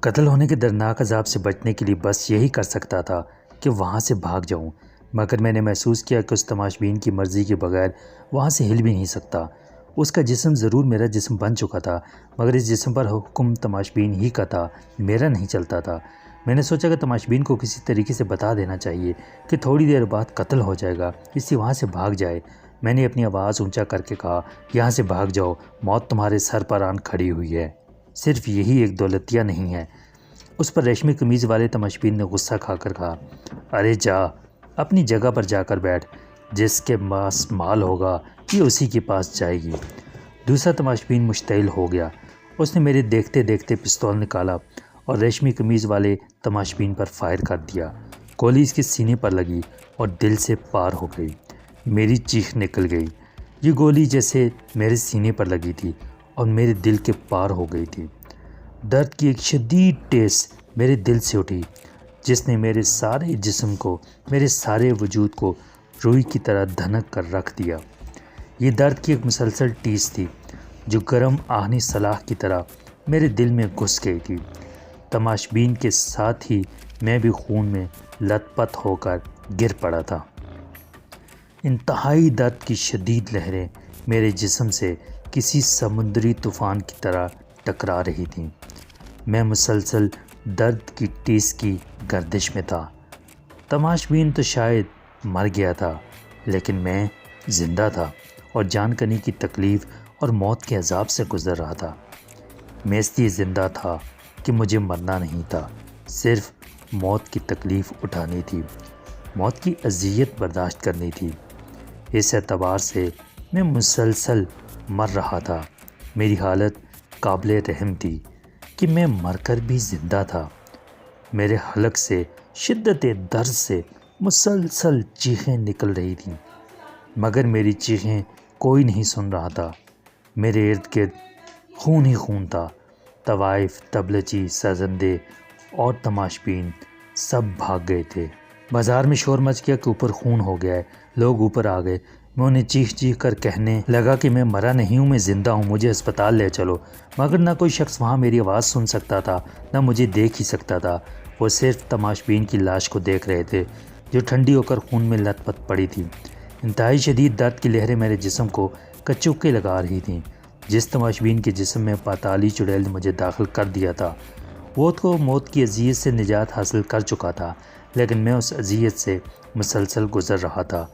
قتل ہونے کے دردناک عذاب سے بچنے کے لیے بس یہی کر سکتا تھا کہ وہاں سے بھاگ جاؤں، مگر میں نے محسوس کیا کہ اس تماشبین کی مرضی کے بغیر وہاں سے ہل بھی نہیں سکتا۔ اس کا جسم ضرور میرا جسم بن چکا تھا، مگر اس جسم پر حکم تماشبین ہی کا تھا، میرا نہیں چلتا تھا۔ میں نے سوچا کہ تماشبین کو کسی طریقے سے بتا دینا چاہیے کہ تھوڑی دیر بعد قتل ہو جائے گا، اس لیے وہاں سے بھاگ جائے۔ میں نے اپنی آواز اونچا کر کے کہا، یہاں سے بھاگ جاؤ، موت تمہارے سر پر آن کھڑی ہوئی ہے۔ صرف یہی ایک دولتیہ نہیں ہے۔ اس پر ریشمی قمیض والے تماشبین نے غصہ کھا کر کہا، ارے جا، اپنی جگہ پر جا کر بیٹھ، جس کے پاس مال ہوگا یہ اسی کے پاس جائے گی۔ دوسرا تماشبین مشتعل ہو گیا۔ اس نے میرے دیکھتے دیکھتے پستول نکالا اور ریشمی قمیض والے تماشبین پر فائر کر دیا۔ گولی اس کے سینے پر لگی اور دل سے پار ہو گئی۔ میری چیخ نکل گئی۔ یہ گولی جیسے میرے سینے پر لگی تھی اور میرے دل کے پار ہو گئی تھی۔ درد کی ایک شدید ٹیس میرے دل سے اٹھی، جس نے میرے سارے جسم کو، میرے سارے وجود کو روئی کی طرح دھنک کر رکھ دیا۔ یہ درد کی ایک مسلسل ٹیس تھی جو گرم آہنی سلاخ کی طرح میرے دل میں گھس گئی تھی۔ تماشبین کے ساتھ ہی میں بھی خون میں لت پت ہو کر گر پڑا تھا۔ انتہائی درد کی شدید لہریں میرے جسم سے کسی سمندری طوفان کی طرح ٹکرا رہی تھیں۔ میں مسلسل درد کی ٹیس کی گردش میں تھا۔ تماشبین تو شاید مر گیا تھا، لیکن میں زندہ تھا اور جان کنی کی تکلیف اور موت کے عذاب سے گزر رہا تھا۔ میں اس لیے زندہ تھا کہ مجھے مرنا نہیں تھا، صرف موت کی تکلیف اٹھانی تھی، موت کی اذیت برداشت کرنی تھی۔ اس اعتبار سے میں مسلسل مر رہا تھا۔ میری حالت قابل رحم تھی کہ میں مر کر بھی زندہ تھا۔ میرے حلق سے شدت درد سے مسلسل چیخیں نکل رہی تھیں، مگر میری چیخیں کوئی نہیں سن رہا تھا۔ میرے ارد گرد خون ہی خون تھا۔ طوائف، تبلچی، سازندے اور تماشبین سب بھاگ گئے تھے۔ بازار میں شور مچ گیا کہ اوپر خون ہو گیا ہے۔ لوگ اوپر آ گئے۔ میں انہیں چیخ چیخ کر کہنے لگا کہ میں مرا نہیں ہوں، میں زندہ ہوں، مجھے اسپتال لے چلو، مگر نہ کوئی شخص وہاں میری آواز سن سکتا تھا، نہ مجھے دیکھ ہی سکتا تھا۔ وہ صرف تماشبین کی لاش کو دیکھ رہے تھے جو ٹھنڈی ہو کر خون میں لت پت پڑی تھی۔ انتہائی شدید درد کی لہریں میرے جسم کو کچوکے لگا رہی تھیں۔ جس تماشبین کے جسم میں پاتالی چڑیل نے مجھے داخل کر دیا تھا، وہ تو موت کی اذیت سے نجات حاصل کر چکا تھا، لیکن میں اس اذیت سے مسلسل گزر رہا تھا۔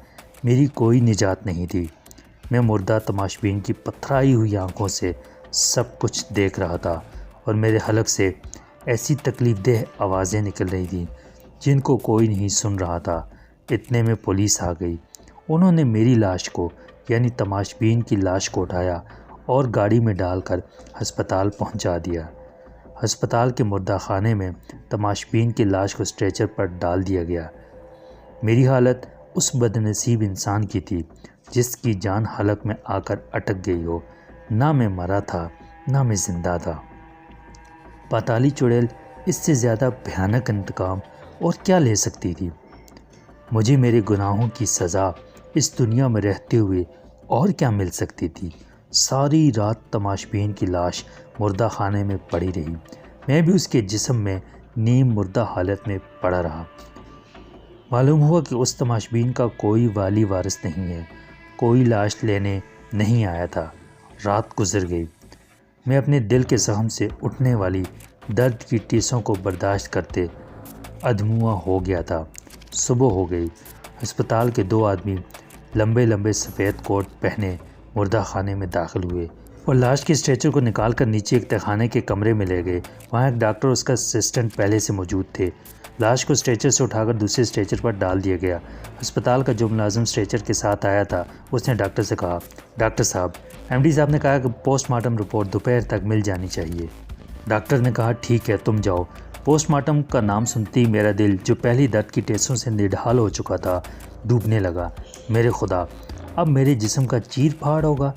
میری کوئی نجات نہیں تھی۔ میں مردہ تماشبین کی پتھرائی ہوئی آنکھوں سے سب کچھ دیکھ رہا تھا اور میرے حلق سے ایسی تکلیف دہ آوازیں نکل رہی تھیں جن کو کوئی نہیں سن رہا تھا۔ اتنے میں پولیس آ گئی۔ انہوں نے میری لاش کو، یعنی تماشبین کی لاش کو اٹھایا اور گاڑی میں ڈال کر ہسپتال پہنچا دیا۔ ہسپتال کے مردہ خانے میں تماشبین کی لاش کو اسٹریچر پر ڈال دیا گیا۔ میری حالت اس بد نصیب انسان کی تھی جس کی جان حلق میں آ کر اٹک گئی ہو۔ نہ میں مرا تھا، نہ میں زندہ تھا۔ پاتالی چڑیل اس سے زیادہ بھیانک انتقام اور کیا لے سکتی تھی؟ مجھے میرے گناہوں کی سزا اس دنیا میں رہتے ہوئے اور کیا مل سکتی تھی؟ ساری رات تماشبین کی لاش مردہ خانے میں پڑی رہی۔ میں بھی اس کے جسم میں نیم مردہ حالت میں پڑا رہا۔ معلوم ہوا کہ اس تماشبین کا کوئی والی وارث نہیں ہے، کوئی لاش لینے نہیں آیا تھا۔ رات گزر گئی۔ میں اپنے دل کے زخم سے اٹھنے والی درد کی ٹیسوں کو برداشت کرتے ادموا ہو گیا تھا۔ صبح ہو گئی۔ ہسپتال کے دو آدمی لمبے لمبے سفید کوٹ پہنے مردہ خانے میں داخل ہوئے اور لاش کے اسٹریچر کو نکال کر نیچے ایک تہخانے کے کمرے میں لے گئے۔ وہاں ایک ڈاکٹر اور اس کا اسسٹنٹ پہلے سے موجود تھے۔ لاش کو اسٹریچر سے اٹھا کر دوسرے اسٹریچر پر ڈال دیا گیا۔ ہسپتال کا جو ملازم اسٹریچر کے ساتھ آیا تھا اس نے ڈاکٹر سے کہا، ڈاکٹر صاحب، ایم ڈی صاحب نے کہا کہ پوسٹ مارٹم رپورٹ دوپہر تک مل جانی چاہیے۔ ڈاکٹر نے کہا، ٹھیک ہے، تم جاؤ۔ پوسٹ مارٹم کا نام سنتے ہی میرا دل جو پہلی درد کی ٹیسوں سے نڈھال ہو چکا تھا ڈوبنے لگا۔ میرے خدا، اب میرے جسم کا چیر پھاڑ ہوگا۔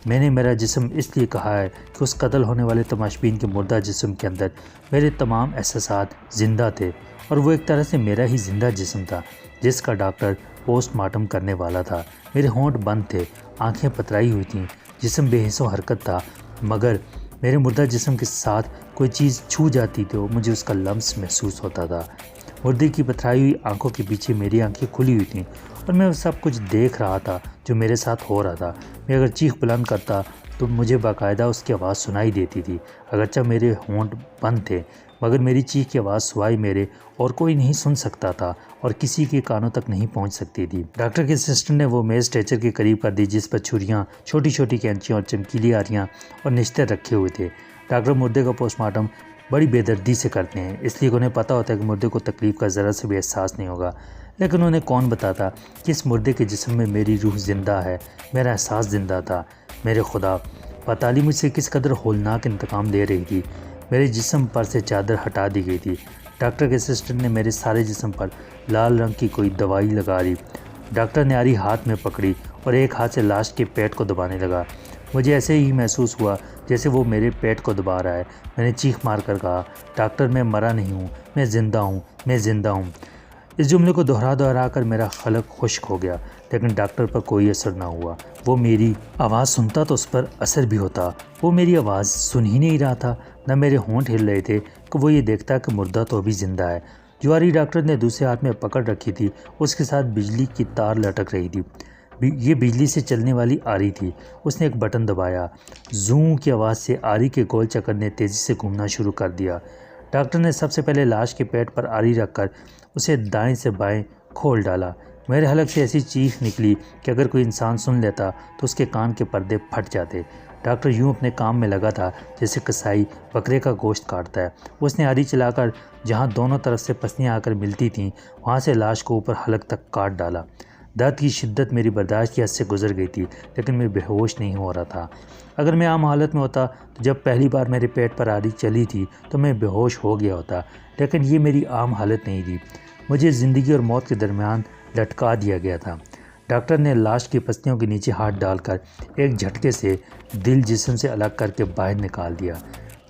میں نے میرا جسم اس لیے کہا ہے کہ اس قتل ہونے والے تماشبین کے مردہ جسم کے اندر میرے تمام احساسات زندہ تھے اور وہ ایک طرح سے میرا ہی زندہ جسم تھا جس کا ڈاکٹر پوسٹ مارٹم کرنے والا تھا۔ میرے ہونٹ بند تھے، آنکھیں پترائی ہوئی تھیں، جسم بے حس و حرکت تھا، مگر میرے مردہ جسم کے ساتھ کوئی چیز چھو جاتی تو مجھے اس کا لمس محسوس ہوتا تھا۔ مردے کی پتھرائی ہوئی آنکھوں کے پیچھے میری آنکھیں کھلی ہوئی تھیں اور میں وہ سب کچھ دیکھ رہا تھا جو میرے ساتھ ہو رہا تھا۔ میں اگر چیخ بلند کرتا تو مجھے باقاعدہ اس کی آواز سنائی دیتی تھی، اگرچہ میرے ہونٹ بند تھے، مگر میری چیخ کی آواز سوائے میرے اور کوئی نہیں سن سکتا تھا اور کسی کے کانوں تک نہیں پہنچ سکتی تھی۔ ڈاکٹر کے اسسٹنٹ نے وہ میز اسٹریچر کے قریب کر دی جس پر چھریاں، چھوٹی چھوٹی کینچیاں اور چمکیلی آریاں اور نشتے رکھے ہوئے تھے۔ ڈاکٹر مردے کا پوسٹ مارٹم بڑی بے دردی سے کرتے ہیں، اس لیے انہیں پتہ ہوتا ہے کہ مردے کو تکلیف کا ذرا سے بھی احساس نہیں ہوگا، لیکن انہیں کون بتاتا کہ اس مردے کے جسم میں میری روح زندہ ہے، میرا احساس زندہ تھا۔ میرے خدا، پتالی مجھ سے کس قدر ہولناک انتقام لے رہی تھی۔ میرے جسم پر سے چادر ہٹا دی گئی تھی۔ ڈاکٹر کے اسسٹنٹ نے میرے سارے جسم پر لال رنگ کی کوئی دوائی لگا دی۔ ڈاکٹر نے آری ہاتھ میں پکڑی اور ایک ہاتھ سے لاش کے پیٹ کو دبانے لگا۔ مجھے ایسے ہی محسوس ہوا جیسے وہ میرے پیٹ کو دبا رہا ہے۔ میں نے چیخ مار کر کہا، ڈاکٹر میں مرا نہیں ہوں، میں زندہ ہوں، میں زندہ ہوں۔ اس جملے کو دہرا کر میرا حلق خشک ہو گیا، لیکن ڈاکٹر پر کوئی اثر نہ ہوا۔ وہ میری آواز سنتا تو اس پر اثر بھی ہوتا۔ وہ میری آواز سن ہی نہیں رہا تھا، نہ میرے ہونٹ ہل رہے تھے کہ وہ یہ دیکھتا کہ مردہ تو ابھی زندہ ہے۔ جو آری ڈاکٹر نے دوسرے ہاتھ میں پکڑ رکھی تھی اس کے ساتھ بجلی کی تار لٹک رہی تھی۔ یہ بجلی سے چلنے والی آری تھی۔ اس نے ایک بٹن دبایا، زوں کی آواز سے آری کے گول چکر نے تیزی سے گھومنا شروع کر دیا۔ ڈاکٹر نے سب سے پہلے لاش کے پیٹ پر آری رکھ کر اسے دائیں سے بائیں کھول ڈالا۔ میرے حلق سے ایسی چیخ نکلی کہ اگر کوئی انسان سن لیتا تو اس کے کان کے پردے پھٹ جاتے۔ ڈاکٹر یوں اپنے کام میں لگا تھا جیسے کسائی بکرے کا گوشت کاٹتا ہے۔ اس نے آری چلا کر جہاں دونوں طرف سے پسلیاں آ کر ملتی تھیں وہاں سے لاش کو اوپر حلق تک کاٹ ڈالا۔ درد کی شدت میری برداشت کی حد سے گزر گئی تھی، لیکن میں بے ہوش نہیں ہو رہا تھا۔ اگر میں عام حالت میں ہوتا تو جب پہلی بار میرے پیٹ پر آری چلی تھی تو میں بے ہوش ہو گیا ہوتا، لیکن یہ میری عام حالت نہیں تھی۔ مجھے زندگی اور موت کے درمیان لٹکا دیا گیا تھا۔ ڈاکٹر نے لاش کی پسلیوں کے نیچے ہاتھ ڈال کر ایک جھٹکے سے دل جسم سے الگ کر کے باہر نکال دیا۔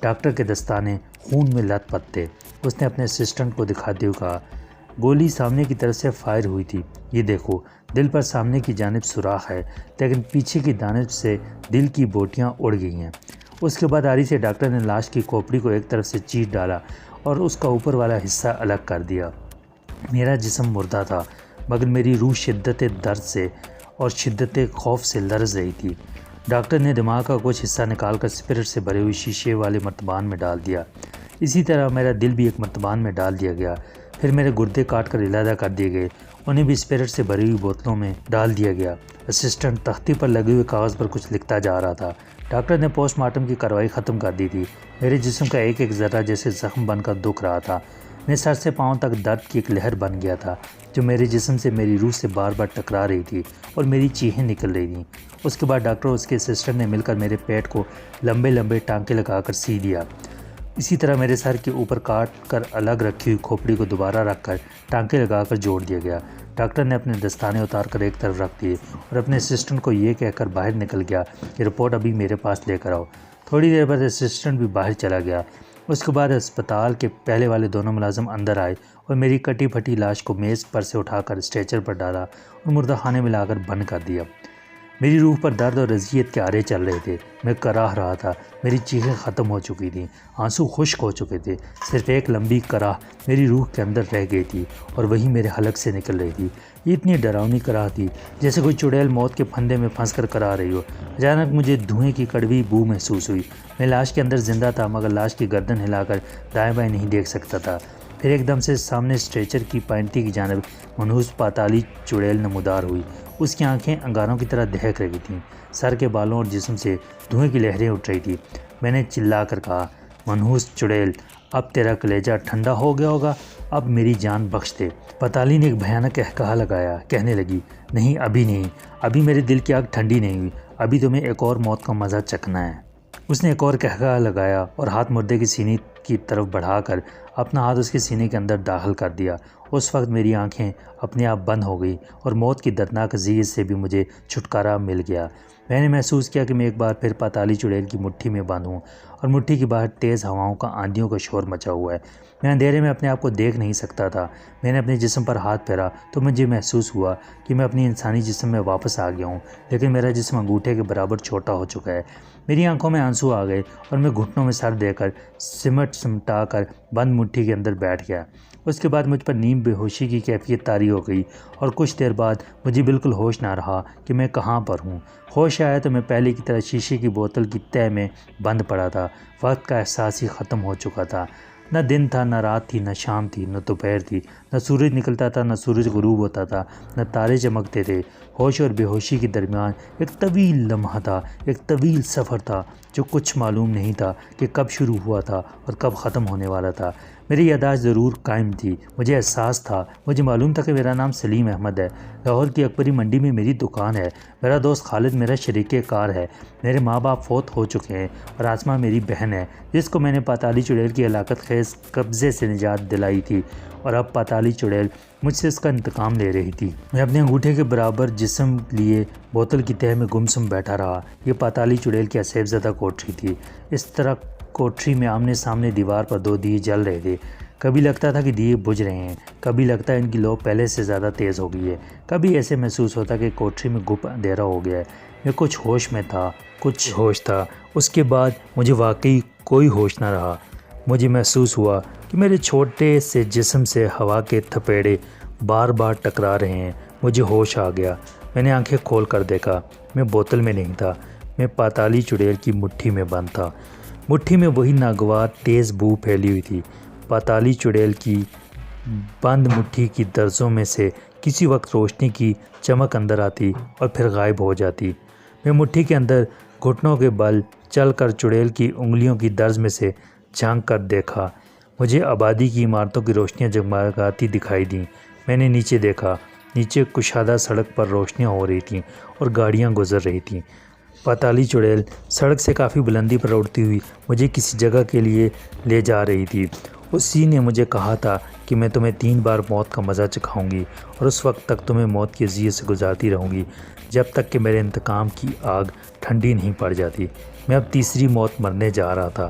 ڈاکٹر کے دستانے خون میں لت پت تھے۔ اس نے اپنے اسسٹنٹ کو دکھاتے ہوئے کہا، گولی سامنے کی طرف سے فائر ہوئی تھی، یہ دیکھو، دل پر سامنے کی جانب سوراخ ہے، لیکن پیچھے کی جانب سے دل کی بوٹیاں اڑ گئی ہیں۔ اس کے بعد آری سے ڈاکٹر نے لاش کی کھوپڑی کو ایک طرف سے چیر ڈالا اور اس کا اوپر والا حصہ الگ کر دیا۔ میرا جسم مردہ تھا، مگر میری روح شدت درد سے اور شدت خوف سے لرز رہی تھی۔ ڈاکٹر نے دماغ کا کچھ حصہ نکال کر اسپرٹ سے بھرے ہوئے شیشے والے مرتبان میں ڈال دیا۔ اسی طرح میرا دل بھی ایک مرتبان میں ڈال دیا گیا۔ پھر میرے گردے کاٹ کر علیحدہ کر دیے گئے، انہیں بھی اسپرٹ سے بھری ہوئی بوتلوں میں ڈال دیا گیا۔ اسسٹنٹ تختی پر لگے ہوئے کاغذ پر کچھ لکھتا جا رہا تھا۔ ڈاکٹر نے پوسٹ مارٹم کی کارروائی ختم کر دی تھی۔ میرے جسم کا ایک ایک ذرہ جیسے زخم بن کر دکھ رہا تھا۔ میں سر سے پاؤں تک درد کی ایک لہر بن گیا تھا جو میرے جسم سے میری روح سے بار بار ٹکرا رہی تھی اور میری چیخیں نکل رہی تھیں۔ اس کے بعد ڈاکٹر اور اس کے اسسٹنٹ نے مل کر میرے پیٹ کو لمبے لمبے ٹانکے لگا کر سی دیا۔ اسی طرح میرے سر کے اوپر کاٹ کر الگ رکھی ہوئی کھوپڑی کو دوبارہ رکھ کر ٹانکے لگا کر جوڑ دیا گیا۔ ڈاکٹر نے اپنے دستانے اتار کر ایک طرف رکھ دیے اور اپنے اسسٹنٹ کو یہ کہہ کر باہر نکل گیا کہ رپورٹ ابھی میرے پاس لے کر آؤ۔ تھوڑی دیر بعد اسسٹنٹ بھی باہر چلا گیا۔ اس کے بعد اسپتال کے پہلے والے دونوں ملازم اندر آئے اور میری کٹی پھٹی لاش کو میز پر سے اٹھا کر اسٹریچر پر ڈالا اور مردہ خانے میں لا کر بند کر دیا۔ میری روح پر درد اور اذیت کے آرے چل رہے تھے۔ میں کراہ رہا تھا، میری چیخیں ختم ہو چکی تھیں، آنسو خشک ہو چکے تھے، صرف ایک لمبی کراہ میری روح کے اندر رہ گئی تھی اور وہی میرے حلق سے نکل رہی تھی۔ یہ اتنی ڈراؤنی کراہ تھی جیسے کوئی چڑیل موت کے پھندے میں پھنس کر کرا رہی ہو۔ اچانک مجھے دھوئیں کی کڑوی بو محسوس ہوئی۔ میں لاش کے اندر زندہ تھا، مگر لاش کی گردن ہلا کر دائیں بائیں نہیں دیکھ سکتا تھا۔ پھر ایک دم سے سامنے اسٹریچر کی پائنٹی کی جانب منحوس پاتالی چڑیل نمودار ہوئی۔ اس کی آنکھیں انگاروں کی طرح دہک رہی تھیں، سر کے بالوں اور جسم سے دھوئیں کی لہریں اٹھ رہی تھیں۔ میں نے چلا کر کہا، منحوس چڑیل، اب تیرا کلیجہ ٹھنڈا ہو گیا ہوگا، اب میری جان بخش دے۔ پتالی نے ایک بھیانک قہقہہ لگایا، کہنے لگی، نہیں ابھی نہیں، ابھی میرے دل کی آگ ٹھنڈی نہیں ہوئی، ابھی تمہیں ایک اور موت کا مزہ چکھنا ہے۔ اس نے ایک اور قہقہہ لگایا اور ہاتھ مردے کی سینے کی طرف بڑھا کر اپنا ہاتھ اس کے سینے کے اندر داخل کر دیا۔ اس وقت میری آنکھیں اپنے آپ بند ہو گئی اور موت کی دردناک زیر سے بھی مجھے چھٹکارا مل گیا۔ میں نے محسوس کیا کہ میں ایک بار پھر پاتالی چڑیل کی مٹھی میں بند ہوں اور مٹھی کے باہر تیز ہواؤں کا آندھیوں کا شور مچا ہوا ہے۔ میں اندھیرے میں اپنے آپ کو دیکھ نہیں سکتا تھا۔ میں نے اپنے جسم پر ہاتھ پھیرا تو مجھے محسوس ہوا کہ میں اپنی انسانی جسم میں واپس آ گیا ہوں، لیکن میرا جسم انگوٹھے کے برابر چھوٹا ہو چکا ہے۔ میری آنکھوں میں آنسو آ گئے اور میں گھٹنوں میں سر دے کر سمٹا کر بند مٹھی کے اندر بیٹھ گیا۔ اس کے بعد مجھ پر نیم بے ہوشی کی کیفیت طاری ہو گئی اور کچھ دیر بعد مجھے بالکل ہوش نہ رہا کہ میں کہاں پر ہوں۔ ہوش آیا تو میں پہلے کی طرح شیشے کی بوتل کی تہہ میں بند پڑا تھا۔ وقت کا احساس ہی ختم ہو چکا تھا۔ نہ دن تھا، نہ رات تھی، نہ شام تھی، نہ دوپہر تھی، نہ سورج نکلتا تھا، نہ سورج غروب ہوتا تھا، نہ تارے چمکتے تھے۔ ہوش اور بے ہوشی کے درمیان ایک طویل لمحہ تھا، ایک طویل سفر تھا جو کچھ معلوم نہیں تھا کہ کب شروع ہوا تھا اور کب ختم ہونے والا تھا۔ میری یادداشت ضرور قائم تھی۔ مجھے احساس تھا، مجھے معلوم تھا کہ میرا نام سلیم احمد ہے، لاہور کی اکبری منڈی میں میری دکان ہے، میرا دوست خالد میرا شریک کار ہے، میرے ماں باپ فوت ہو چکے ہیں اور آسمہ میری بہن ہے جس کو میں نے پاتالی چڑیل کی ہلاکت خیز قبضے سے نجات دلائی تھی، اور اب پاتالی چڑیل مجھ سے اس کا انتقام لے رہی تھی۔ میں اپنے انگوٹھے کے برابر جسم لیے بوتل کی تہہ میں گمسم بیٹھا رہا۔ یہ پاتالی چڑیل کی اسیب زدہ کوٹری تھی۔ اس طرح کوٹری میں آمنے سامنے دیوار پر 2 دیے جل رہے تھے۔ کبھی لگتا تھا کہ دیے بجھ رہے ہیں، کبھی لگتا ہے ان کی لو پہلے سے زیادہ تیز ہو گئی ہے، کبھی ایسے محسوس ہوتا کہ کوٹری میں گپ اندھیرا ہو گیا ہے۔ میں کچھ ہوش میں تھا، کچھ ہوش تھا، اس کے بعد مجھے واقعی کوئی ہوش نہ رہا۔ مجھے محسوس ہوا کہ میرے چھوٹے سے جسم سے ہوا کے تھپیڑے بار بار ٹکرا رہے ہیں۔ مجھے ہوش آ گیا۔ میں نے آنکھیں کھول کر دیکھا۔ میں بوتل میں نہیں تھا، میں پاتالی چڑیل کی مٹھی میں بند تھا۔ مٹھی میں وہی ناگوار تیز بو پھیلی ہوئی تھی۔ پاتالی چڑیل کی بند مٹھی کی درزوں میں سے کسی وقت روشنی کی چمک اندر آتی اور پھر غائب ہو جاتی۔ میں مٹھی کے اندر گھٹنوں کے بل چل کر چڑیل کی انگلیوں کی درز میں سے جھانک کر دیکھا۔ مجھے آبادی کی عمارتوں کی روشنیاں جگمگاتی دکھائی دیں۔ میں نے نیچے دیکھا۔ نیچے کشادہ سڑک پر روشنیاں ہو رہی تھیں اور گاڑیاں گزر رہی تھیں۔ پاتالی چڑیل سڑک سے کافی بلندی پر اڑتی ہوئی مجھے کسی جگہ کے لیے لے جا رہی تھی۔ اسی نے مجھے کہا تھا کہ میں تمہیں 3 بار موت کا مزہ چکھاؤں گی اور اس وقت تک تمہیں موت کی اذیت سے گزارتی رہوں گی جب تک کہ میرے انتقام کی آگ ٹھنڈی نہیں پڑ جاتی۔ میں اب تیسری موت مرنے جا رہا تھا۔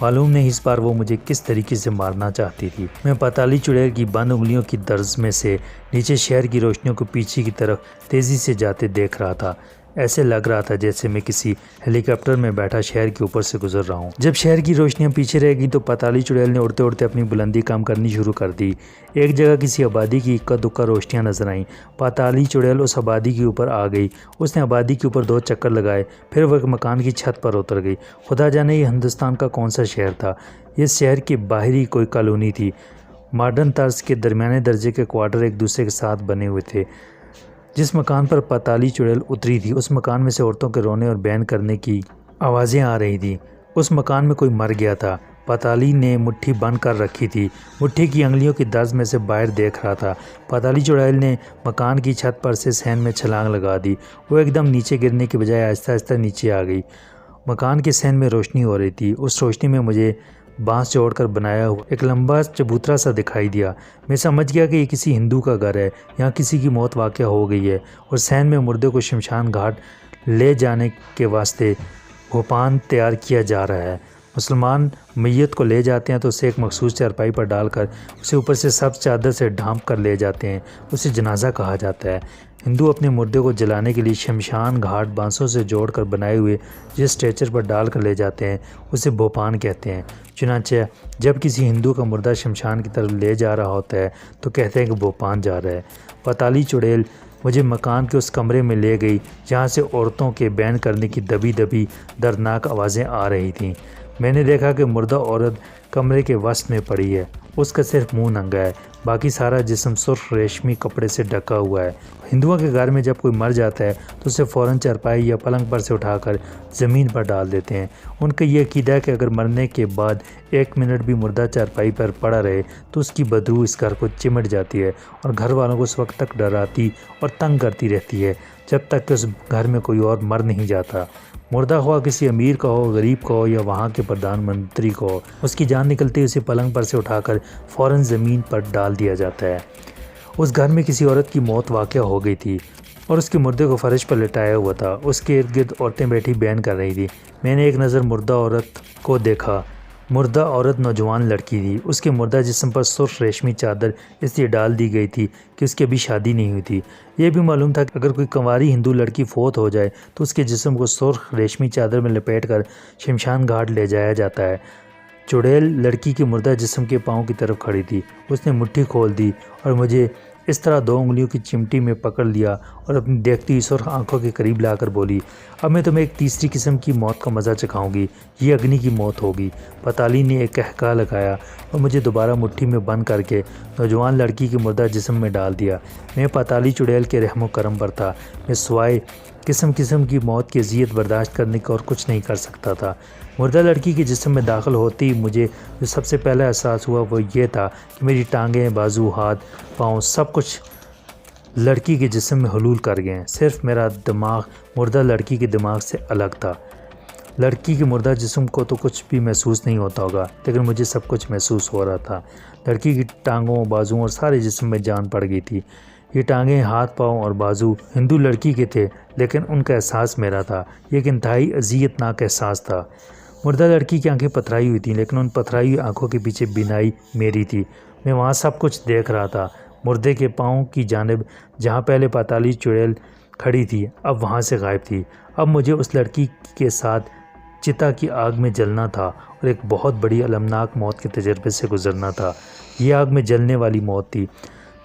معلوم نہیں اس بار وہ مجھے کس طریقے سے مارنا چاہتی تھی۔ میں پاتالی چڑیل کی بند انگلیوں کی درز میں سے نیچے شہر کی روشنیوں کو پیچھے کی طرف تیزی سے جاتے دیکھ رہا تھا۔ ایسے لگ رہا تھا جیسے میں کسی ہیلی کاپٹر میں بیٹھا شہر کے اوپر سے گزر رہا ہوں۔ جب شہر کی روشنیاں پیچھے رہ گئی تو پاتالی چڑیل نے اڑتے اڑتے اپنی بلندی کم کرنی شروع کر دی۔ ایک جگہ کسی آبادی کی اکا دکا روشنیاں نظر آئیں۔ پاتالی چڑیل اس آبادی کے اوپر آ گئی۔ اس نے آبادی کے اوپر 2 چکر لگائے، پھر وہ ایک مکان کی چھت پر اتر گئی۔ خدا جانے یہ ہندوستان کا کون سا شہر تھا۔ یہ شہر کی باہری کوئی کالونی تھی۔ ماڈرن طرز کے درمیانے درجے کے کوارٹر ایک دوسرے کے ساتھ بنے ہوئے تھے۔ جس مکان پر پاتالی چڑیل اتری تھی اس مکان میں سے عورتوں کے رونے اور بین کرنے کی آوازیں آ رہی تھیں۔ اس مکان میں کوئی مر گیا تھا۔ پاتالی نے مٹھی بند کر رکھی تھی، مٹھی کی انگلیوں کی درز میں سے باہر دیکھ رہا تھا۔ پاتالی چڑیل نے مکان کی چھت پر سے صحن میں چھلانگ لگا دی۔ وہ ایک دم نیچے گرنے کے بجائے آہستہ آہستہ نیچے آ گئی۔ مکان کے صحن میں روشنی ہو رہی تھی۔ اس روشنی میں مجھے بانس جوڑ کر بنایا ہوا ایک لمبا چبوترا سا دکھائی دیا۔ میں سمجھ گیا کہ یہ کسی ہندو کا گھر ہے، یہاں کسی کی موت واقع ہو گئی ہے اور صحن میں مردے کو شمشان گھاٹ لے جانے کے واسطے بھوپان تیار کیا جا رہا ہے۔ مسلمان میت کو لے جاتے ہیں تو اسے ایک مخصوص چارپائی پر ڈال کر اسے اوپر سے سبز چادر سے ڈھانپ کر لے جاتے ہیں، اسے جنازہ کہا جاتا ہے۔ ہندو اپنے مردے کو جلانے کے لیے شمشان گھاٹ بانسوں سے جوڑ کر بنائے ہوئے جس اسٹریچر پر ڈال کر لے جاتے ہیں اسے بھوپان کہتے ہیں۔ چنانچہ جب کسی ہندو کا مردہ شمشان کی طرف لے جا رہا ہوتا ہے تو کہتے ہیں کہ بھوپان جا رہا ہے۔ پاتالی چڑیل مجھے مکان کے اس کمرے میں لے گئی جہاں سے عورتوں کے بین کرنے کی دبی دبی دردناک آوازیں آ رہی تھیں۔ میں نے دیکھا کہ مردہ عورت کمرے کے وسط میں پڑی ہے۔ اس کا صرف منہ ننگا ہے، باقی سارا جسم سرخ ریشمی کپڑے سے ڈھکا ہوا ہے۔ ہندوؤں کے گھر میں جب کوئی مر جاتا ہے تو اسے فوراً چارپائی یا پلنگ پر سے اٹھا کر زمین پر ڈال دیتے ہیں۔ ان کا یہ عقیدہ ہے کہ اگر مرنے کے بعد 1 منٹ بھی مردہ چارپائی پر پڑا رہے تو اس کی بدبو اس گھر کو چمٹ جاتی ہے اور گھر والوں کو اس وقت تک ڈراتی اور تنگ کرتی رہتی ہے جب تک کہ اس گھر میں کوئی اور مر نہیں جاتا۔ مردہ خواہ کسی امیر کا ہو، غریب کا ہو یا وہاں کے پردھان منتری کو ہو، اس کی جان نکلتے اسے پلنگ پر سے اٹھا کر فوراً زمین پر ڈال دیا جاتا ہے۔ اس گھر میں کسی عورت کی موت واقع ہو گئی تھی اور اس کے مردے کو فرش پر لٹایا ہوا تھا۔ اس کے ارد گرد عورتیں بیٹھی بیان کر رہی تھی۔ میں نے ایک نظر مردہ عورت کو دیکھا۔ مردہ عورت نوجوان لڑکی تھی۔ اس کے مردہ جسم پر سرخ ریشمی چادر اس لیے ڈال دی گئی تھی کہ اس کی ابھی شادی نہیں ہوئی تھی۔ یہ بھی معلوم تھا کہ اگر کوئی کنواری ہندو لڑکی فوت ہو جائے تو اس کے جسم کو سرخ ریشمی چادر میں لپیٹ کر شمشان گھاٹ لے جایا جاتا ہے۔ چڑیل لڑکی کے مردہ جسم کے پاؤں کی طرف کھڑی تھی۔ اس نے مٹھی کھول دی اور مجھے اس طرح 2 انگلیوں کی چمٹی میں پکڑ لیا اور اپنی دیکھتی ہوئی سرخ آنکھوں کے قریب لا کر بولی، اب میں تمہیں ایک تیسری قسم کی موت کا مزہ چکھاؤں گی، یہ اگنی کی موت ہوگی۔ پتالی نے ایک قہقہہ لگایا اور مجھے دوبارہ مٹھی میں بند کر کے نوجوان لڑکی کے مردہ جسم میں ڈال دیا۔ میں پتالی چڑیل کے رحم و کرم پر تھا۔ میں سوائے قسم قسم کی موت کی اذیت برداشت کرنے کا اور کچھ نہیں کر سکتا تھا۔ مردہ لڑکی کے جسم میں داخل ہوتے ہی مجھے جو سب سے پہلا احساس ہوا وہ یہ تھا کہ میری ٹانگیں، بازو، ہاتھ، پاؤں سب کچھ لڑکی کے جسم میں حلول کر گئے ہیں۔ صرف میرا دماغ مردہ لڑکی کے دماغ سے الگ تھا۔ لڑکی کے مردہ جسم کو تو کچھ بھی محسوس نہیں ہوتا ہوگا، لیکن مجھے سب کچھ محسوس ہو رہا تھا۔ لڑکی کی ٹانگوں، بازوؤں اور سارے جسم میں جان پڑ گئی تھی۔ یہ ٹانگیں، ہاتھ، پاؤں اور بازو ہندو لڑکی کے تھے، لیکن ان کا احساس میرا تھا۔ یہ ایک انتہائی اذیت ناک احساس تھا۔ مردہ لڑکی کی آنکھیں پتھرائی ہوئی تھیں، لیکن ان پتھرائی ہوئی آنکھوں کے پیچھے بینائی میری تھی۔ میں وہاں سب کچھ دیکھ رہا تھا۔ مردے کے پاؤں کی جانب جہاں پہلے پتالی چڑیل کھڑی تھی اب وہاں سے غائب تھی۔ اب مجھے اس لڑکی کے ساتھ چتا کی آگ میں جلنا تھا اور ایک بہت بڑی المناک موت کے تجربے سے گزرنا تھا۔ یہ آگ میں جلنے والی موت تھی۔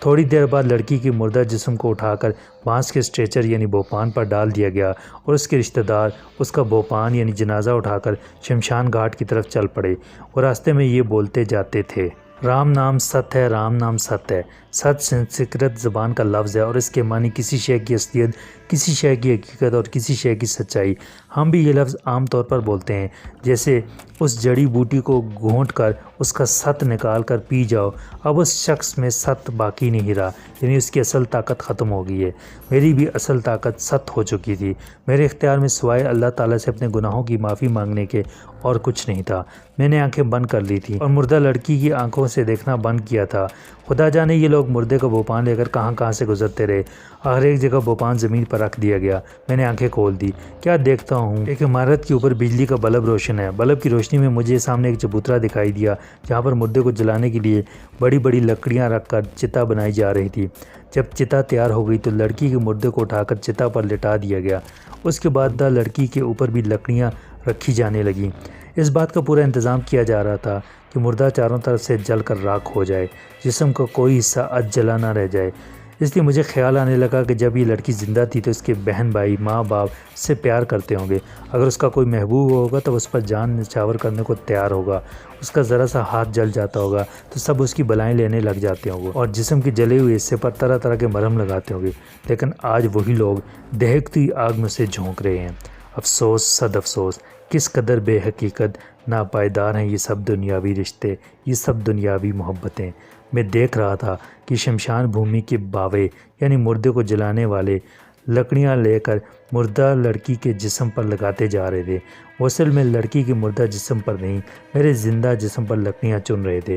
تھوڑی دیر بعد لڑکی کے مردہ جسم کو اٹھا کر بانس کے اسٹریچر یعنی بھوپان پر ڈال دیا گیا اور اس کے رشتہ دار اس کا بھوپان یعنی جنازہ اٹھا کر شمشان گھاٹ کی طرف چل پڑے اور راستے میں یہ بولتے جاتے تھے، رام نام ست ہے، رام نام ست ہے۔ ست سنسکرت زبان کا لفظ ہے اور اس کے معنی کسی شے کی اصلیت، کسی شے کی حقیقت اور کسی شے کی سچائی۔ ہم بھی یہ لفظ عام طور پر بولتے ہیں، جیسے اس جڑی بوٹی کو گھونٹ کر اس کا ست نکال کر پی جاؤ۔ اب اس شخص میں ست باقی نہیں رہا، یعنی اس کی اصل طاقت ختم ہو گئی ہے۔ میری بھی اصل طاقت ست ہو چکی تھی۔ میرے اختیار میں سوائے اللہ تعالیٰ سے اپنے گناہوں کی معافی مانگنے کے اور کچھ نہیں تھا۔ میں نے آنکھیں بند کر لی تھیں اور مردہ لڑکی کی آنکھوں سے دیکھنا بند کیا تھا۔ خدا جانے یہ لوگ مردے کا بھوپان لے کر کہاں کہاں سے گزرتے رہے۔ آخر ایک جگہ بھوپان زمین پر رکھ دیا گیا۔ میں نے آنکھیں کھول دی۔ کیا دیکھتا ہوں، ایک عمارت کے اوپر بجلی کا بلب روشن ہے۔ بلب کی روشنی میں مجھے سامنے ایک چبوترا دکھائی دیا جہاں پر مردے کو جلانے کے لیے بڑی بڑی لکڑیاں رکھ کر چتا بنائی جا رہی تھی۔ جب چتا تیار ہو گئی تو لڑکی کے مردے کو اٹھا کر چتا پر لٹا دیا گیا۔ اس کے بعد لڑکی کے اوپر بھی لکڑیاں رکھی جانے لگیں۔ اس بات کا پورا انتظام کیا جا رہا تھا کہ مردہ چاروں طرف سے جل کر راکھ ہو جائے، جسم کا کوئی حصہ اج جلا نہ رہ جائے۔ اس لیے مجھے خیال آنے لگا کہ جب یہ لڑکی زندہ تھی تو اس کے بہن بھائی، ماں باپ اس سے پیار کرتے ہوں گے۔ اگر اس کا کوئی محبوب ہوگا تو اس پر جان نچھاور کرنے کو تیار ہوگا۔ اس کا ذرا سا ہاتھ جل جاتا ہوگا تو سب اس کی بلائیں لینے لگ جاتے ہوں گے اور جسم کے جلے ہوئے حصے پر طرح طرح کے مرہم لگاتے ہوں گے۔ لیکن آج وہی لوگ دہکتی آگ میں سے جھونک رہے ہیں۔ افسوس، صد افسوس، کس قدر بے حقیقت ناپائیدار ہیں یہ سب دنیاوی رشتے، یہ سب دنیاوی محبتیں۔ میں دیکھ رہا تھا کہ شمشان بھومی کے باوے یعنی مردے کو جلانے والے لکڑیاں لے کر مردہ لڑکی کے جسم پر لگاتے جا رہے تھے۔ وہ اصل میں لڑکی کے مردہ جسم پر نہیں، میرے زندہ جسم پر لکڑیاں چن رہے تھے۔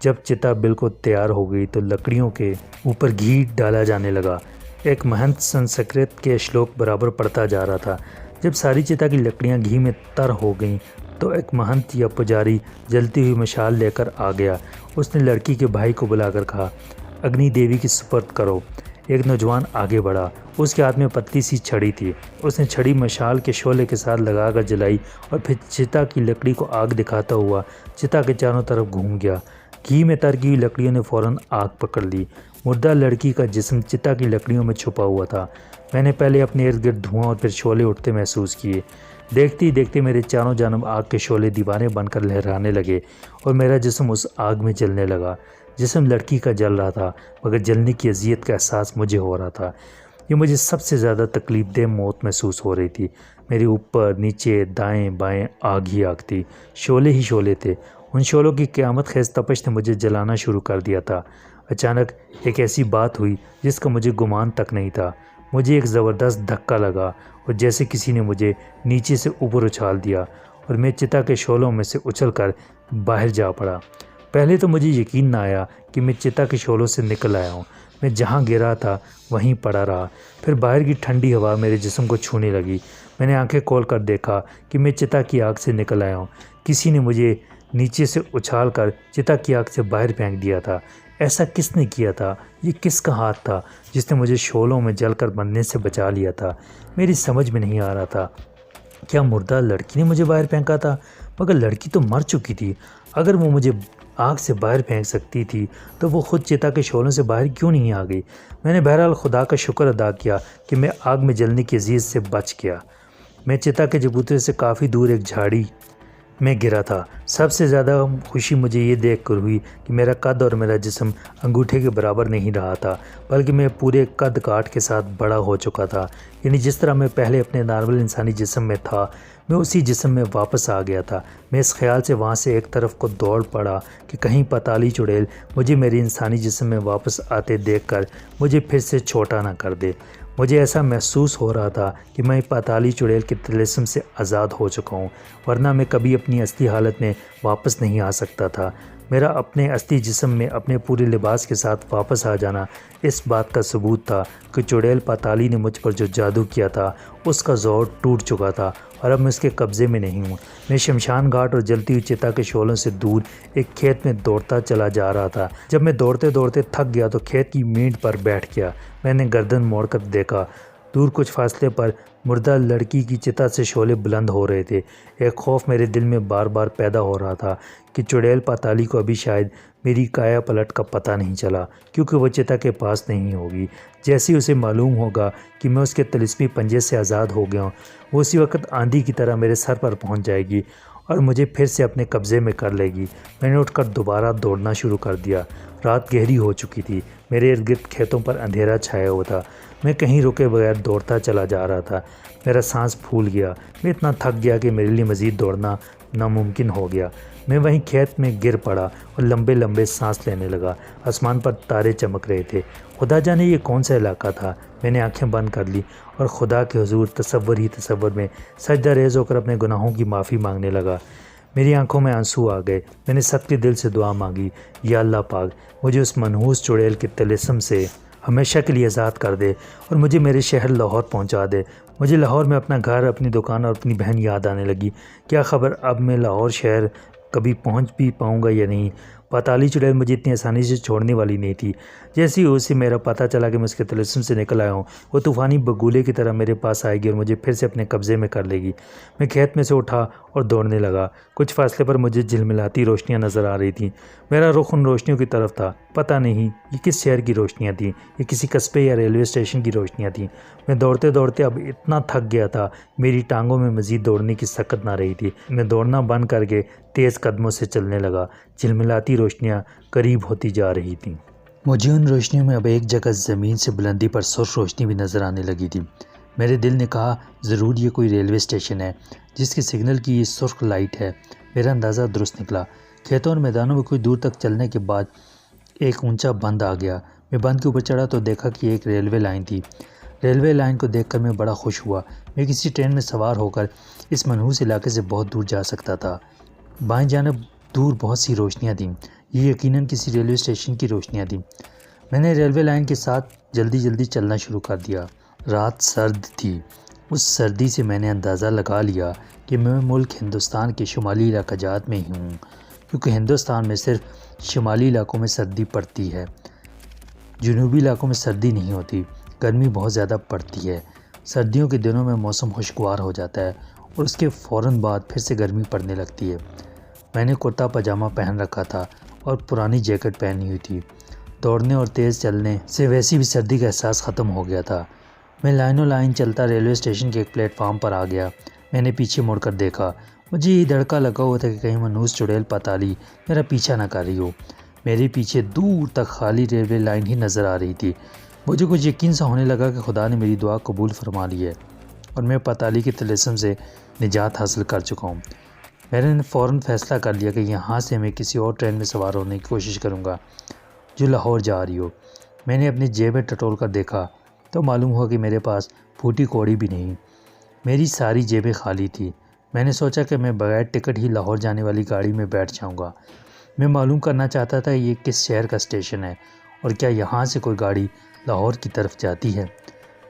جب چتا بالکل تیار ہو گئی تو لکڑیوں کے اوپر گھی ڈالا جانے لگا۔ ایک مہنت سنسکرت کے شلوک برابر پڑھتا جا رہا تھا۔ جب ساری چتا کی لکڑیاں گھی میں تر ہو گئیں تو ایک مہنت یا پجاری جلتی ہوئی مشال لے کر آ گیا۔ اس نے لڑکی کے بھائی کو بلا کر کہا، اگنی دیوی کی سپرد کرو۔ ایک نوجوان آگے بڑھا۔ اس کے ہاتھ میں پتلی سی چھڑی تھی۔ اس نے چھڑی مشال کے شعلے کے ساتھ لگا کر جلائی اور پھر چتا کی لکڑی کو آگ دکھاتا ہوا چتا کے چاروں طرف گھوم گیا۔ گھی میں تر کی ہوئی لکڑیوں نے فوراً آگ پکڑ لی۔ مردہ لڑکی کا جسم چتا کی لکڑیوں میں چھپا ہوا تھا۔ میں نے پہلے اپنے ارد گرد دھواں اور پھر شعلے اٹھتے محسوس کیے۔ دیکھتے ہی دیکھتے میرے چاروں جانب آگ کے شعلے دیواریں بن کر لہرانے لگے اور میرا جسم اس آگ میں جلنے لگا۔ جسم لڑکی کا جل رہا تھا، مگر جلنے کی اذیت کا احساس مجھے ہو رہا تھا۔ یہ مجھے سب سے زیادہ تکلیف دہ موت محسوس ہو رہی تھی۔ میرے اوپر، نیچے، دائیں بائیں آگ ہی آگ تھی، شعلے ہی شعلے تھے۔ ان شعلوں کی قیامت خیز تپش نے مجھے جلانا شروع کر دیا تھا۔ اچانک ایک ایسی بات ہوئی جس کا مجھے گمان تک نہیں تھا۔ مجھے ایک زبردست دھکا لگا اور جیسے کسی نے مجھے نیچے سے اوپر اچھال دیا اور میں چتا کے شعلوں میں سے اچھل کر باہر جا پڑا۔ پہلے تو مجھے یقین نہ آیا کہ میں چتا کے شعلوں سے نکل آیا ہوں۔ میں جہاں گرا تھا وہیں پڑا رہا۔ پھر باہر کی ٹھنڈی ہوا میرے جسم کو چھونے لگی۔ میں نے آنکھیں کھول کر دیکھا کہ میں چتا کی آگ سے نکل آیا ہوں۔ کسی نے مجھے نیچے سے اچھال کر چتا کی آگ سے باہر پھینک دیا تھا۔ ایسا کس نے کیا تھا؟ یہ کس کا ہاتھ تھا جس نے مجھے شعلوں میں جل کر مرنے سے بچا لیا تھا؟ میری سمجھ میں نہیں آ رہا تھا۔ کیا مردہ لڑکی نے مجھے باہر پھینکا تھا؟ مگر لڑکی تو مر چکی تھی۔ اگر وہ مجھے آگ سے باہر پھینک سکتی تھی تو وہ خود چتا کے شعلوں سے باہر کیوں نہیں آ گئی؟ میں نے بہرحال خدا کا شکر ادا کیا کہ میں آگ میں جلنے کی عزیز سے بچ گیا۔ میں چتا کے چبوترے سے کافی دور ایک جھاڑی میں گرا تھا۔ سب سے زیادہ خوشی مجھے یہ دیکھ کر ہوئی کہ میرا قد اور میرا جسم انگوٹھے کے برابر نہیں رہا تھا، بلکہ میں پورے قد کاٹ کے ساتھ بڑا ہو چکا تھا۔ یعنی جس طرح میں پہلے اپنے نارمل انسانی جسم میں تھا، میں اسی جسم میں واپس آ گیا تھا۔ میں اس خیال سے وہاں سے ایک طرف کو دوڑ پڑا کہ کہیں پتالی چڑیل مجھے میری انسانی جسم میں واپس آتے دیکھ کر مجھے پھر سے چھوٹا نہ کر دے۔ مجھے ایسا محسوس ہو رہا تھا کہ میں پتالی چڑیل کے طلسم سے آزاد ہو چکا ہوں، ورنہ میں کبھی اپنی اصلی حالت میں واپس نہیں آ سکتا تھا۔ میرا اپنے اصلی جسم میں اپنے پورے لباس کے ساتھ واپس آ جانا اس بات کا ثبوت تھا کہ چڑیل پتالی نے مجھ پر جو جادو کیا تھا اس کا زور ٹوٹ چکا تھا اور اب میں اس کے قبضے میں نہیں ہوں۔ میں شمشان گھاٹ اور جلتی ہوئی چتا کے شعلوں سے دور ایک کھیت میں دوڑتا چلا جا رہا تھا۔ جب میں دوڑتے دوڑتے تھک گیا تو کھیت کی مینڈ پر بیٹھ گیا۔ میں نے گردن موڑ کر دیکھا۔ دور کچھ فاصلے پر مردہ لڑکی کی چتا سے شعلے بلند ہو رہے تھے۔ ایک خوف میرے دل میں بار بار پیدا ہو رہا تھا کہ چڑیل پتالی کو ابھی شاید میری کایا پلٹ کا پتہ نہیں چلا، کیونکہ وہ چتا کے پاس نہیں ہوگی۔ جیسے اسے معلوم ہوگا کہ میں اس کے طلسمی پنجے سے آزاد ہو گیا ہوں، وہ اسی وقت آندھی کی طرح میرے سر پر پہنچ جائے گی اور مجھے پھر سے اپنے قبضے میں کر لے گی۔ میں نے اٹھ کر دوبارہ دوڑنا شروع کر دیا۔ رات گہری ہو چکی تھی۔ میرے ارد گرد کھیتوں پر اندھیرا چھایا ہوا تھا۔ میں کہیں رکے بغیر دوڑتا چلا جا رہا تھا۔ میرا سانس پھول گیا۔ میں اتنا تھک گیا کہ میرے لیے مزید دوڑنا ناممکن ہو گیا۔ میں وہیں کھیت میں گر پڑا اور لمبے لمبے سانس لینے لگا۔ آسمان پر تارے چمک رہے تھے۔ خدا جانے یہ کون سا علاقہ تھا۔ میں نے آنکھیں بند کر لی اور خدا کے حضور تصور ہی تصور میں سجدہ ریز ہو کر اپنے گناہوں کی معافی مانگنے لگا۔ میری آنکھوں میں آنسو آ گئے۔ میں نے سخت دل سے دعا مانگی، یا اللہ پاک، مجھے اس منحوس چڑیل کے طلسم سے ہمیشہ کے لیے آزاد کر دے اور مجھے میرے شہر لاہور پہنچا دے۔ مجھے لاہور میں اپنا گھر، اپنی دکان اور اپنی بہن یاد آنے لگی۔ کیا خبر اب میں لاہور شہر کبھی پہنچ بھی پاؤں گا یا نہیں؟ پتالی چڑیل مجھے اتنی آسانی سے چھوڑنے والی نہیں تھی۔ جیسے ہی اسے میرا پتہ چلا کہ میں اس کے طلسم سے نکل آیا ہوں، وہ طوفانی بگولے کی طرح میرے پاس آئے گی اور مجھے پھر سے اپنے قبضے میں کر لے گی۔ میں کھیت میں سے اٹھا اور دوڑنے لگا۔ کچھ فاصلے پر مجھے جھلملاتی روشنیاں نظر آ رہی تھیں۔ میرا رخ ان روشنیوں کی طرف تھا۔ پتہ نہیں یہ کس شہر کی روشنیاں تھیں، یہ کسی قصبے یا ریلوے اسٹیشن کی روشنیاں تھیں۔ میں دوڑتے دوڑتے اب اتنا تھک گیا تھا، میری ٹانگوں میں مزید دوڑنے کی طاقت نہ رہی تھی۔ میں دوڑنا بند کر کے تیز قدموں سے چلنے لگا۔ جھلملاتی روشنیاں قریب ہوتی جا رہی تھیں۔ مجھے ان روشنیوں میں اب ایک جگہ زمین سے بلندی پر سرخ روشنی بھی نظر آنے لگی تھی۔ میرے دل نے کہا ضرور یہ کوئی ریلوے اسٹیشن ہے جس کے سگنل کی یہ سرخ لائٹ ہے۔ میرا اندازہ درست نکلا۔ کھیتوں اور میدانوں میں کچھ دور تک چلنے کے بعد ایک اونچا بند آ گیا۔ میں بند کے اوپر چڑھا تو دیکھا کہ ایک ریلوے لائن تھی۔ ریلوے لائن کو دیکھ کر میں بڑا خوش ہوا۔ میں کسی ٹرین میں سوار ہو کر اس منحوس علاقے سے بہت دور جا سکتا تھا۔ بائیں جانب دور بہت سی روشنیاں تھیں۔ یہ یقیناً کسی ریلوے اسٹیشن کی روشنیاں تھیں۔ میں نے ریلوے لائن کے ساتھ جلدی جلدی چلنا شروع کر دیا۔ رات سرد تھی۔ اس سردی سے میں نے اندازہ لگا لیا کہ میں ملک ہندوستان کے شمالی علاقہ جات میں ہی ہوں، کیونکہ ہندوستان میں صرف شمالی علاقوں میں سردی پڑتی ہے، جنوبی علاقوں میں سردی نہیں ہوتی۔ گرمی بہت زیادہ پڑتی ہے۔ سردیوں کے دنوں میں موسم خوشگوار ہو جاتا ہے اور اس کے فوراً بعد پھر سے گرمی پڑنے لگتی ہے۔ میں نے کرتا پاجامہ پہن رکھا تھا اور پرانی جیکٹ پہنی ہوئی تھی۔ دوڑنے اور تیز چلنے سے ویسی بھی سردی کا احساس ختم ہو گیا تھا۔ میں لائنوں لائن چلتا ریلوے اسٹیشن کے ایک پلیٹ فارم پر آ گیا۔ میں نے پیچھے مڑ کر دیکھا۔ مجھے یہ دھڑکا لگا ہوا تھا کہ کہیں منحوس چڑیل پتالی میرا پیچھا نہ کر رہی ہو۔ میرے پیچھے دور تک خالی ریلوے لائن ہی نظر آ رہی تھی۔ مجھے کچھ یقین سا ہونے لگا کہ خدا نے میری دعا قبول فرما لی ہے اور میں پتالی کے طلسم سے نجات حاصل کر چکا ہوں۔ میں نے فوراً فیصلہ کر لیا کہ یہاں سے میں کسی اور ٹرین میں سوار ہونے کی کوشش کروں گا جو لاہور جا رہی ہو۔ میں نے اپنی جیب میں ٹٹول کر دیکھا۔ تو معلوم ہوا کہ میرے پاس پھوٹی کوڑی بھی نہیں۔ میری ساری جیبیں خالی تھی۔ میں نے سوچا کہ میں بغیر ٹکٹ ہی لاہور جانے والی گاڑی میں بیٹھ جاؤں گا۔ میں معلوم کرنا چاہتا تھا یہ کس شہر کا اسٹیشن ہے اور کیا یہاں سے کوئی گاڑی لاہور کی طرف جاتی ہے۔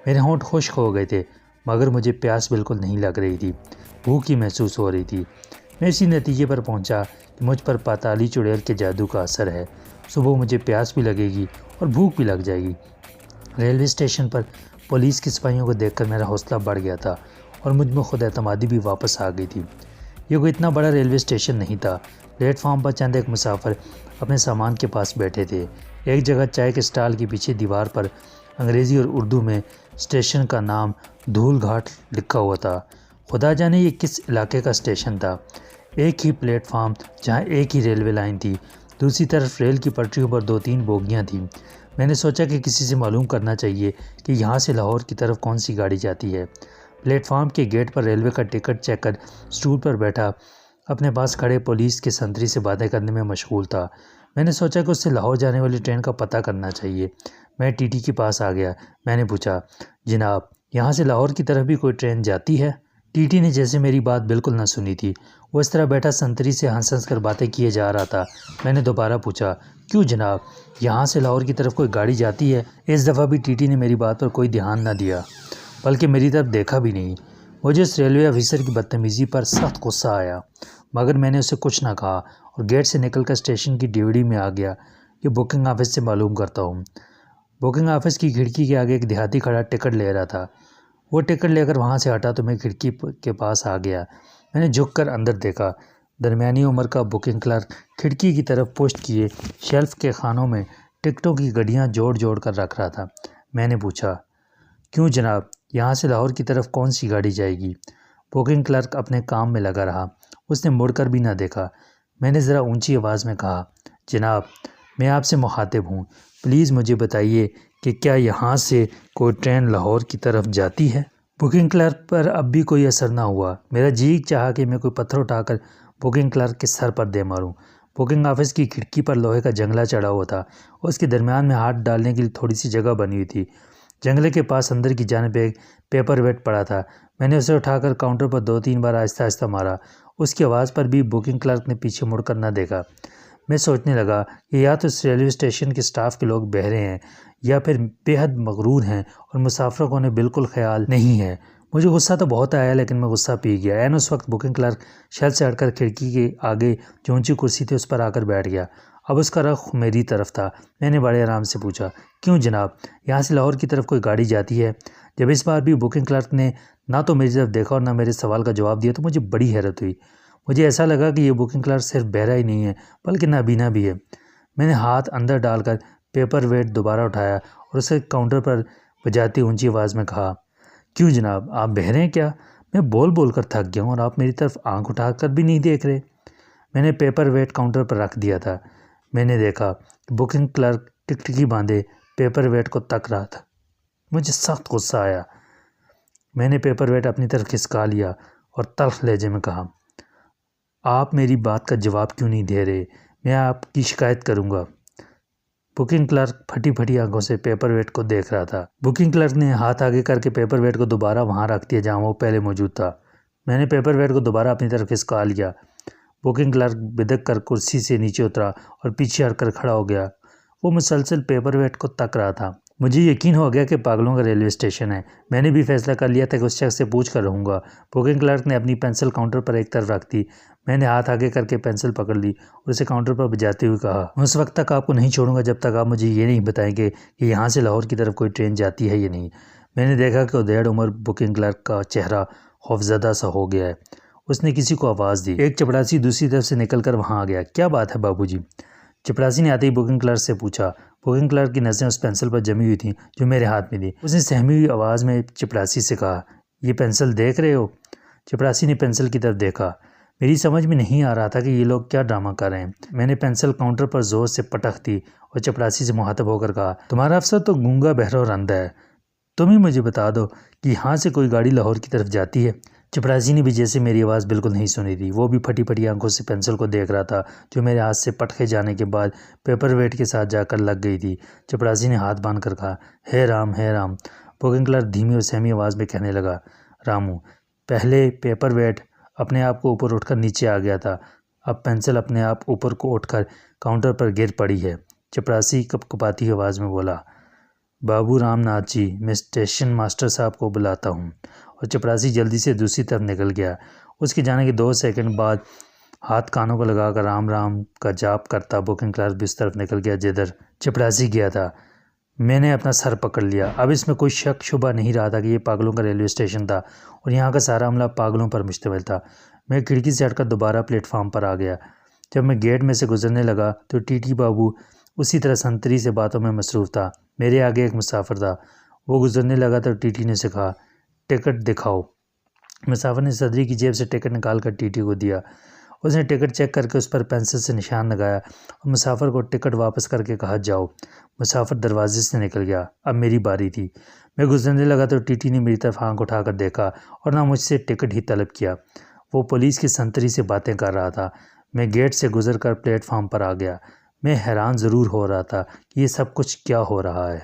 میرے ہونٹ خشک ہو گئے تھے مگر مجھے پیاس بالکل نہیں لگ رہی تھی، بھوک ہی محسوس ہو رہی تھی۔ میں اسی نتیجے پر پہنچا کہ مجھ پر پاتالی چڑیل کے جادو کا اثر ہے، صبح مجھے پیاس بھی لگے گی اور بھوک بھی لگ جائے گی۔ ریلوے اسٹیشن پر پولیس کے سپاہیوں کو دیکھ کر میرا حوصلہ بڑھ گیا تھا اور مجھ میں خود اعتمادی بھی واپس آ گئی تھی۔ یہ کوئی اتنا بڑا ریلوے اسٹیشن نہیں تھا۔ پلیٹ فارم پر چند ایک مسافر اپنے سامان کے پاس بیٹھے تھے۔ ایک جگہ چائے کے اسٹال کے پیچھے دیوار پر انگریزی اور اردو میں اسٹیشن کا نام دھول گھاٹ لکھا ہوا تھا۔ خدا جانے یہ کس علاقے کا اسٹیشن تھا۔ ایک ہی پلیٹ فارم جہاں ایک ہی ریلوے لائن تھی، دوسری طرف ریل کی پٹریوں پر 2-3 بوگیاں تھیں۔ میں نے سوچا کہ کسی سے معلوم کرنا چاہیے کہ یہاں سے لاہور کی طرف کون سی گاڑی جاتی ہے۔ پلیٹ فارم کے گیٹ پر ریلوے کا ٹکٹ چیک کر اسٹول پر بیٹھا اپنے پاس کھڑے پولیس کے سنتری سے باتیں کرنے میں مشغول تھا۔ میں نے سوچا کہ اس سے لاہور جانے والی ٹرین کا پتہ کرنا چاہیے۔ میں ٹی ٹی کے پاس آ گیا۔ میں نے پوچھا، جناب یہاں سے لاہور کی طرف بھی کوئی ٹرین جاتی ہے؟ ٹی ٹی نے جیسے میری بات بالکل نہ سنی تھی، وہ اس طرح بیٹھا سنتری سے ہنس ہنس کر باتیں کیے جا رہا تھا۔ میں نے دوبارہ پوچھا، کیوں جناب یہاں سے لاہور کی طرف کوئی گاڑی جاتی ہے؟ اس دفعہ بھی ٹی ٹی نے میری بات پر کوئی دھیان نہ دیا بلکہ میری طرف دیکھا بھی نہیں۔ مجھے اس ریلوے آفیسر کی بدتمیزی پر سخت غصہ آیا مگر میں نے اسے کچھ نہ کہا اور گیٹ سے نکل کر اسٹیشن کی ڈیوڑی میں آ گیا کہ بکنگ آفس سے معلوم کرتا ہوں۔ بکنگ آفس کی کھڑکی کے آگے ایک دیہاتی کھڑا ٹکٹ لے رہا تھا۔ وہ ٹکٹ لے کر وہاں سے ہٹا تو میں کھڑکی کے پاس آ گیا۔ میں نے جھک کر اندر دیکھا۔ درمیانی عمر کا بکنگ کلرک کھڑکی کی طرف پشت کیے شیلف کے خانوں میں ٹکٹوں کی گڈیاں جوڑ جوڑ کر رکھ رہا تھا۔ میں نے پوچھا، کیوں جناب یہاں سے لاہور کی طرف کون سی گاڑی جائے گی؟ بکنگ کلرک اپنے کام میں لگا رہا، اس نے مڑ کر بھی نہ دیکھا۔ میں نے ذرا اونچی آواز میں کہا، جناب میں آپ سے مخاطب ہوں، پلیز مجھے بتائیے کہ کیا یہاں سے کوئی ٹرین لاہور کی طرف جاتی ہے؟ بکنگ کلرک پر اب بھی کوئی اثر نہ ہوا۔ میرا جی چاہا کہ میں کوئی پتھر اٹھا کر بکنگ کلرک کے سر پر دے ماروں۔ بکنگ آفس کی کھڑکی پر لوہے کا جنگلہ چڑھا ہوا تھا، اس کے درمیان میں ہاتھ ڈالنے کے لیے تھوڑی سی جگہ بنی ہوئی تھی۔ جنگلے کے پاس اندر کی جانب ایک پیپر ویٹ پڑا تھا۔ میں نے اسے اٹھا کر کاؤنٹر پر 2-3 بار آہستہ آہستہ مارا۔ اس کی آواز پر بھی بکنگ کلرک نے پیچھے مڑ کر نہ دیکھا۔ میں سوچنے لگا کہ یا تو اس ریلوے اسٹیشن کے اسٹاف کے لوگ بہرے ہیں یا پھر بے حد مغرور ہیں اور مسافروں کو انہیں بالکل خیال نہیں ہے۔ مجھے غصہ تو بہت آیا لیکن میں غصہ پی گیا۔ عین اس وقت بکنگ کلرک شیلف سے ہٹ کر کھڑکی کے آگے جو اونچی کرسی تھی اس پر آ کر بیٹھ گیا۔ اب اس کا رخ میری طرف تھا۔ میں نے بڑے آرام سے پوچھا، کیوں جناب یہاں سے لاہور کی طرف کوئی گاڑی جاتی ہے؟ جب اس بار بھی بکنگ کلرک نے نہ تو میری طرف دیکھا اور نہ میرے سوال کا جواب دیا تو مجھے بڑی حیرت ہوئی۔ مجھے ایسا لگا کہ یہ بکنگ کلرک صرف بہرا ہی نہیں ہے بلکہ نابینا بھی ہے۔ میں نے ہاتھ اندر ڈال کر پیپر ویٹ دوبارہ اٹھایا اور اسے کاؤنٹر پر بجاتی اونچی آواز میں کہا، کیوں جناب آپ بہرے ہیں کیا؟ میں بول بول کر تھک گیا ہوں اور آپ میری طرف آنکھ اٹھا کر بھی نہیں دیکھ رہے۔ میں نے پیپر ویٹ کاؤنٹر پر رکھ دیا تھا۔ میں نے دیکھا کہ بکنگ کلرک ٹکٹکی باندھے پیپر ویٹ کو تک رہا تھا۔ مجھے سخت غصہ آیا۔ میں نے پیپر ویٹ اپنی طرف کھسکا لیا اور تلخ لہجے میں کہا، آپ میری بات کا جواب کیوں نہیں دے رہے؟ میں آپ کی شکایت کروں گا۔ بکنگ کلرک پھٹی پھٹی آنکھوں سے پیپر ویٹ کو دیکھ رہا تھا۔ بکنگ کلرک نے ہاتھ آگے کر کے پیپر ویٹ کو دوبارہ وہاں رکھ دیا جہاں وہ پہلے موجود تھا۔ میں نے پیپر ویٹ کو دوبارہ اپنی طرف کھسکا لیا۔ بکنگ کلرک بدک کر کرسی سے نیچے اترا اور پیچھے ہٹ کر کھڑا ہو گیا۔ وہ مسلسل پیپر ویٹ کو تک رہا تھا۔ مجھے یقین ہو گیا کہ پاگلوں کا ریلوے اسٹیشن ہے۔ میں نے بھی فیصلہ کر لیا تھا کہ اس شخص سے پوچھ کر رہوں گا۔ بکنگ کلرک نے اپنی پینسل کاؤنٹر پر ایک طرف رکھ دی۔ میں نے ہاتھ آگے کر کے پینسل پکڑ لی اور اسے کاؤنٹر پر بجاتے ہوئے کہا، میں اس وقت تک آپ کو نہیں چھوڑوں گا جب تک آپ مجھے یہ نہیں بتائیں گے کہ یہاں سے لاہور کی طرف کوئی ٹرین جاتی ہے یا نہیں۔ میں نے دیکھا کہ ادھیڑ عمر بکنگ کلرک کا چہرہ خوفزدہ سا ہو گیا ہے۔ اس نے کسی کو آواز دی۔ ایک چپڑاسی دوسری طرف سے نکل کر وہاں آ گیا۔ کیا بات ہے بابو جی؟ چپڑاسی نے آتے ہی بکنگ کلرک سے پوچھا۔ بکنگ کلرک کی نظریں اس پینسل پر جمی ہوئی تھیں جو میرے ہاتھ میں تھی۔ اس نے سہمی ہوئی آواز میں چپڑاسی سے کہا، یہ پینسل دیکھ رہے ہو؟ چپڑاسی نے پینسل کی طرف دیکھا۔ میری سمجھ میں نہیں آ رہا تھا کہ یہ لوگ کیا ڈرامہ کر رہے ہیں۔ میں نے پینسل کاؤنٹر پر زور سے پٹک دی اور چپڑاسی سے مخاطب ہو کر کہا، تمہارا افسر تو گونگا بہرا اور اندھا ہے، تم ہی مجھے بتا دو کہ یہاں سے کوئی گاڑی لاہور کی طرف جاتی ہے؟ چپڑاسی نے بھی جیسے میری آواز بالکل نہیں سنی تھی، وہ بھی پھٹی پھٹی آنکھوں سے پینسل کو دیکھ رہا تھا جو میرے ہاتھ سے پٹکے جانے کے بعد پیپر ویٹ کے ساتھ جا کر لگ گئی تھی۔ چپڑاسی نے ہاتھ باندھ کر کہا، ہے رام ہے رام۔ بکنگ کلرک دھیمی اور سہمی آواز میں کہنے لگا، رامو، پہلے پیپر ویٹ اپنے آپ کو اوپر اٹھ کر نیچے آ گیا تھا، اب پینسل اپنے آپ اوپر کو اٹھ کر کاؤنٹر پر گر پڑی ہے۔ چپراسی کپکپاتی آواز میں بولا، بابو رام ناتھ جی، میں اسٹیشن ماسٹر صاحب کو بلاتا ہوں۔ اور چپراسی جلدی سے دوسری طرف نکل گیا۔ اس کے جانے کے 2 سیکنڈ بعد ہاتھ کانوں کو لگا کر رام رام کا جاپ کرتا بکنگ کلرک بھی اس طرف نکل گیا جدھر چپراسی گیا تھا۔ میں نے اپنا سر پکڑ لیا۔ اب اس میں کوئی شک شبہ نہیں رہا تھا کہ یہ پاگلوں کا ریلوے اسٹیشن تھا اور یہاں کا سارا عملہ پاگلوں پر مشتمل تھا۔ میں کھڑکی سے ہٹ کر دوبارہ پلیٹ فارم پر آ گیا۔ جب میں گیٹ میں سے گزرنے لگا تو ٹی ٹی بابو اسی طرح سنتری سے باتوں میں مصروف تھا۔ میرے آگے ایک مسافر تھا۔ وہ گزرنے لگا تو ٹی ٹی نے اسے کہا، ٹکٹ دکھاؤ۔ مسافر نے صدری کی جیب سے ٹکٹ نکال کر ٹی ٹی کو دیا۔ اس نے ٹکٹ چیک کر کے اس پر پینسل سے نشان لگایا اور مسافر کو ٹکٹ واپس کر کے کہا، جاؤ۔ مسافر دروازے سے نکل گیا۔ اب میری باری تھی۔ میں گزرنے لگا تو ٹی ٹی نے میری طرف آنکھ اٹھا کر دیکھا اور نہ مجھ سے ٹکٹ ہی طلب کیا۔ وہ پولیس کی سنتری سے باتیں کر رہا تھا۔ میں گیٹ سے گزر کر پلیٹ فارم پر آ گیا۔ میں حیران ضرور ہو رہا تھا کہ یہ سب کچھ کیا ہو رہا ہے۔